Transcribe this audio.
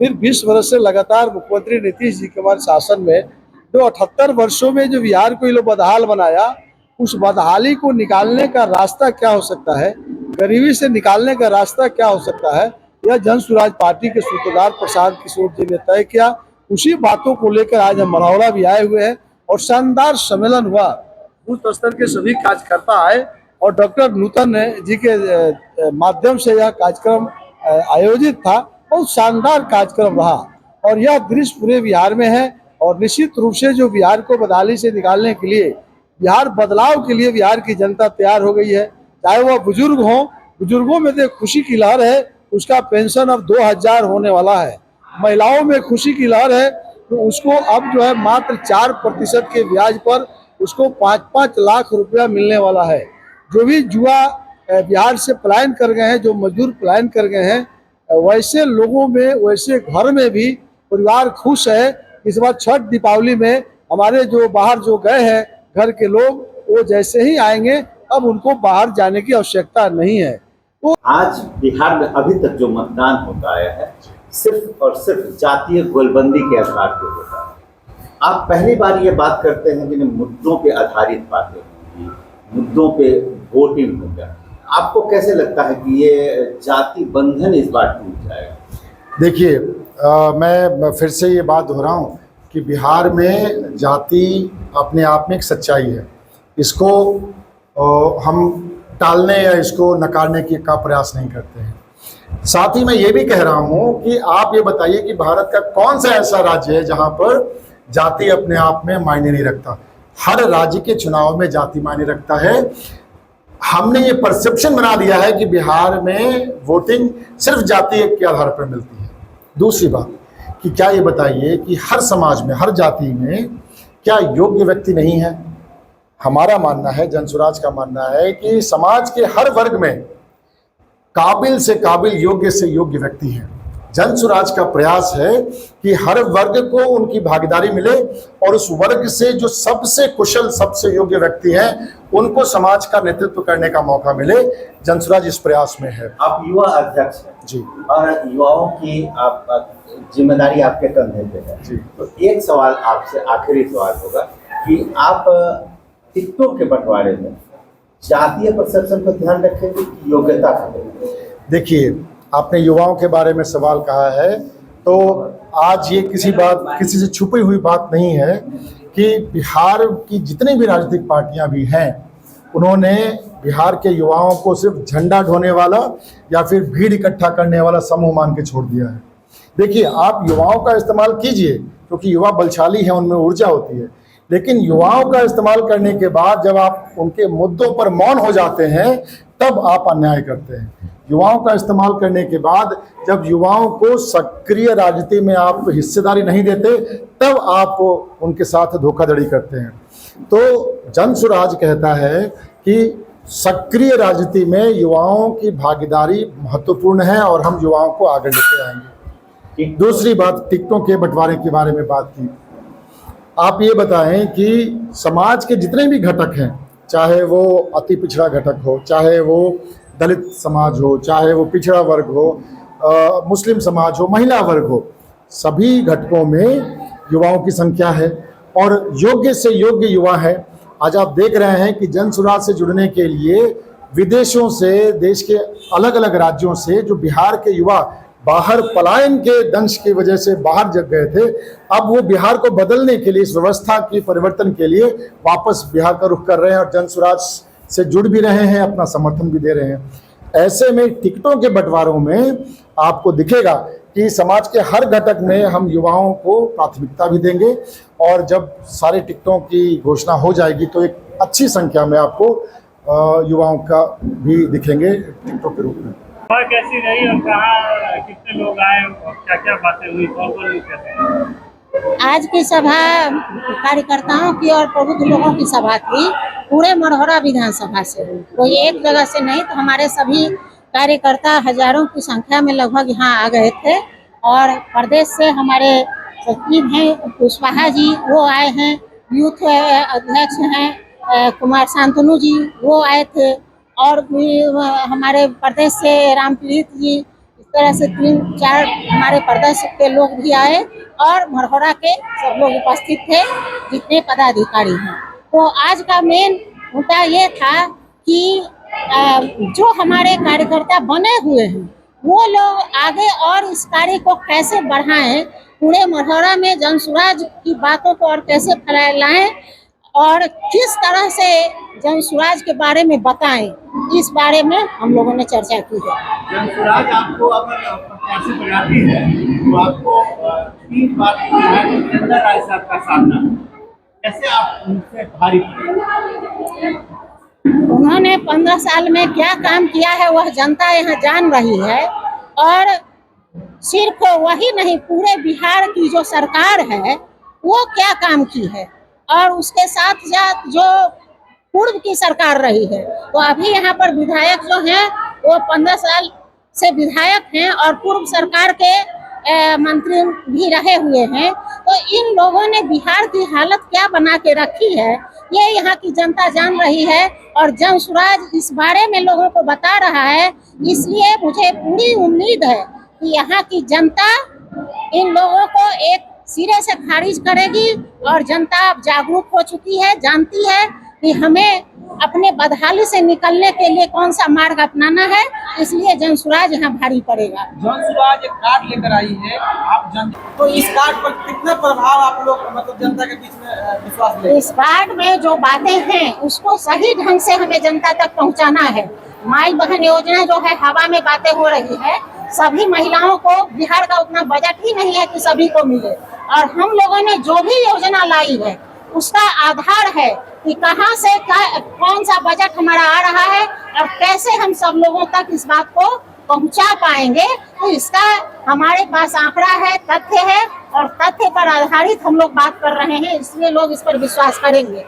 फिर 20 वर्ष से लगातार मुख्यमंत्री नीतीश जी के हमारे शासन में जो 78 वर्षों में जो बिहार को ये लोग बदहाल बनाया, उस बदहाली को निकालने का रास्ता क्या हो सकता है, गरीबी से निकालने का रास्ता क्या हो सकता है, यह जन स्वराज पार्टी के सूत्रधार प्रशांत किशोर जी ने तय किया। उसी बातों को लेकर आज हम मरौरा भी आए हुए हैं और शानदार सम्मेलन हुआ। बूथ स्तर के सभी कार्यकर्ता आए और डॉक्टर नूतन जी के माध्यम से यह कार्यक्रम आयोजित था। बहुत शानदार कार्यक्रम रहा और यह दृश्य पूरे बिहार में है। और निश्चित रूप से जो बिहार को बदहाली से निकालने के लिए, बिहार बदलाव के लिए बिहार की जनता तैयार हो गई है। चाहे वह बुजुर्ग हों, बुजुर्गों में तो खुशी की लहर है, उसका पेंशन अब 2000 होने वाला है। महिलाओं में खुशी की लहर है, तो उसको अब जो है मात्र 4% के ब्याज पर उसको 5-5 लाख रुपया मिलने वाला है। जो भी युवा बिहार से पलायन कर गए हैं, जो मजदूर पलायन कर गए हैं, वैसे लोगों में, वैसे घर में भी परिवार खुश है। इस बार छठ दीपावली में हमारे जो बाहर जो गए हैं घर के लोग, वो जैसे ही आएंगे अब उनको बाहर जाने की आवश्यकता नहीं है। तो आज बिहार में अभी तक जो मतदान होता आया है सिर्फ और सिर्फ जातीय गोलबंदी के आधार पर होता है। आप पहली बार ये बात करते हैं जिन्हें मुद्दों पे आधारित बातें होंगी, मुद्दों पे वोटिंग होगा। आपको कैसे लगता है कि ये जाति बंधन इस बार टूट जाएगा? देखिए, मैं फिर से ये बात दोहराऊं कि बिहार में जाति अपने आप में एक सच्चाई है। इसको हम टालने या इसको नकारने का प्रयास नहीं करते हैं। साथ ही मैं ये भी कह रहा हूं कि आप ये बताइए कि भारत का कौन सा ऐसा राज्य है जहां पर जाति अपने आप में मायने नहीं रखता। हर राज्य के चुनाव में जाति मायने रखता है। हमने ये परसेप्शन बना दिया है कि बिहार में वोटिंग सिर्फ जाति के आधार पर मिलती है। दूसरी बात कि क्या ये बताइए कि हर समाज में, हर जाति में क्या योग्य व्यक्ति नहीं है? हमारा मानना है, जनसुराज का मानना है कि समाज के हर वर्ग में काबिल से काबिल, योग्य से योग्य व्यक्ति हैं। जनसुराज का प्रयास है कि हर वर्ग को उनकी भागीदारी मिले और उस वर्ग से जो सबसे कुशल, सबसे योग्य व्यक्ति हैं, उनको समाज का नेतृत्व करने का मौका मिले। जनसुराज इस प्रयास में है। आप युवा अध्यक्ष हैं जी, और युवाओं की आप जिम्मेदारी आपके कंधे पे है जी। तो एक सवाल आपसे, आखिरी सवाल होगा कि आप टिकटों के बंटवारे में जातीय परसेप्शन पर ध्यान रखेंगे कि योग्यता का? देखिए, आपने युवाओं के बारे में सवाल कहा है, तो आज ये किसी से छुपी हुई बात नहीं है कि बिहार की जितनी भी राजनीतिक पार्टियां भी हैं, उन्होंने बिहार के युवाओं को सिर्फ झंडा ढोने वाला या फिर भीड़ इकट्ठा करने वाला समूह मान के छोड़ दिया है। देखिए, आप युवाओं का इस्तेमाल कीजिए क्योंकि युवा बलशाली हैं, उनमें ऊर्जा होती है, लेकिन युवाओं का इस्तेमाल करने के बाद जब आप उनके मुद्दों पर मौन हो जाते हैं, तब आप अन्याय करते हैं। युवाओं का इस्तेमाल करने के बाद जब युवाओं को सक्रिय राजनीति में आप हिस्सेदारी नहीं देते, तब आप उनके साथ धोखाधड़ी करते हैं। तो जनसुराज कहता है कि सक्रिय राजनीति में युवाओं की भागीदारी महत्वपूर्ण है और हम युवाओं को आगे लेके आएंगे। दूसरी बात, टिकटों के बंटवारे के बारे में बात की। आप ये बताएं कि समाज के जितने भी घटक हैं, चाहे वो अति पिछड़ा घटक हो, चाहे वो दलित समाज हो, चाहे वो पिछड़ा वर्ग हो, मुस्लिम समाज हो, महिला वर्ग हो, सभी घटकों में युवाओं की संख्या है और योग्य से योग्य युवा है। आज आप देख रहे हैं कि जनसुराज से जुड़ने के लिए विदेशों से, देश के अलग अलग राज्यों से जो बिहार के युवा बाहर पलायन के दंश की वजह से बाहर जग गए थे, अब वो बिहार को बदलने के लिए, इस व्यवस्था की परिवर्तन के लिए वापस बिहार का रुख कर रहे हैं और जनसुराज से जुड़ भी रहे हैं, अपना समर्थन भी दे रहे हैं। ऐसे में टिकटों के बंटवारों में आपको दिखेगा कि समाज के हर घटक में हम युवाओं को प्राथमिकता भी देंगे और जब सारे टिकटों की घोषणा हो जाएगी तो एक अच्छी संख्या में आपको युवाओं का भी दिखेंगे टिकटों के रूप में। कैसी रही और कहाँ कितने लोग आए और क्या क्या बातें हुई, कौन-कौन लोग कहते हैं? आज की सभा कार्यकर्ताओं की और प्रबुद्ध लोगों की सभा थी, पूरे मढ़ौरा विधानसभा से हुई, कोई एक जगह से नहीं। तो हमारे सभी कार्यकर्ता हजारों की संख्या में लगभग यहाँ आ गए थे और प्रदेश से हमारे सचिव हैं कुशवाहा जी, वो आए हैं, यूथ अध्यक्ष हैं कुमार शांतनु जी, वो आए थे और भी हमारे प्रदेश से रामप्रीत जी, तरह से 3-4 हमारे प्रदेश के लोग भी आए और मरहरा के सब लोग उपस्थित थे, जितने पदाधिकारी हैं। तो आज का मेन मुद्दा ये था कि जो हमारे कार्यकर्ता बने हुए हैं वो लोग आगे और इस कार्य को कैसे बढ़ाएं, पूरे मरहरा में जनसुराज की बातों को और कैसे फैलाएं और किस तरह से जनसुराज के बारे में बताएं, इस बारे में हम लोगों ने चर्चा की है। जनसुराज आपको अगर प्रत्याशी बनाती है तो आपको 3 बार वीरेंद्र राय साहब का सामना, कैसे आप उनसे भारी पड़े? उन्होंने 15 साल में क्या काम किया है वह जनता यहाँ जान रही है, और सिर्फ वही नहीं, पूरे बिहार की जो सरकार है वो क्या काम की है, और उसके साथ साथ जो पूर्व की सरकार रही है। तो अभी यहाँ पर विधायक जो हैं वो 15 साल से विधायक हैं और पूर्व सरकार के मंत्री भी रहे हुए हैं। तो इन लोगों ने बिहार की हालत क्या बना के रखी है ये यहाँ की जनता जान रही है, और जनसुराज इस बारे में लोगों को बता रहा है। इसलिए मुझे पूरी उम्मीद है कि यहाँ की जनता इन लोगों को एक सिरे से खारिज करेगी, और जनता अब जागरूक हो चुकी है, जानती है कि हमें अपने बदहाली से निकलने के लिए कौन सा मार्ग अपनाना है। इसलिए जनसुराज यहाँ भारी पड़ेगा। जनसुराज एक कार्ड लेकर आई है, आप तो इस कार्ड पर कितना प्रभाव आप लोग मतलब जनता के बीच में विश्वास ले? इस कार्ड में जो बातें हैं उसको सही ढंग से हमें जनता तक पहुँचाना है। माई बहन योजना जो है हवा में बातें हो रही है, सभी महिलाओं को, बिहार का उतना बजट ही नहीं है कि सभी को मिले, और हम लोगों ने जो भी योजना लाई है उसका आधार है कि कहां से कौन सा बजट हमारा आ रहा है और कैसे हम सब लोगों तक इस बात को पहुंचा पाएंगे। तो इसका हमारे पास आंकड़ा है, तथ्य है, और तथ्य पर आधारित हम लोग बात कर रहे हैं, इसलिए लोग इस पर विश्वास करेंगे।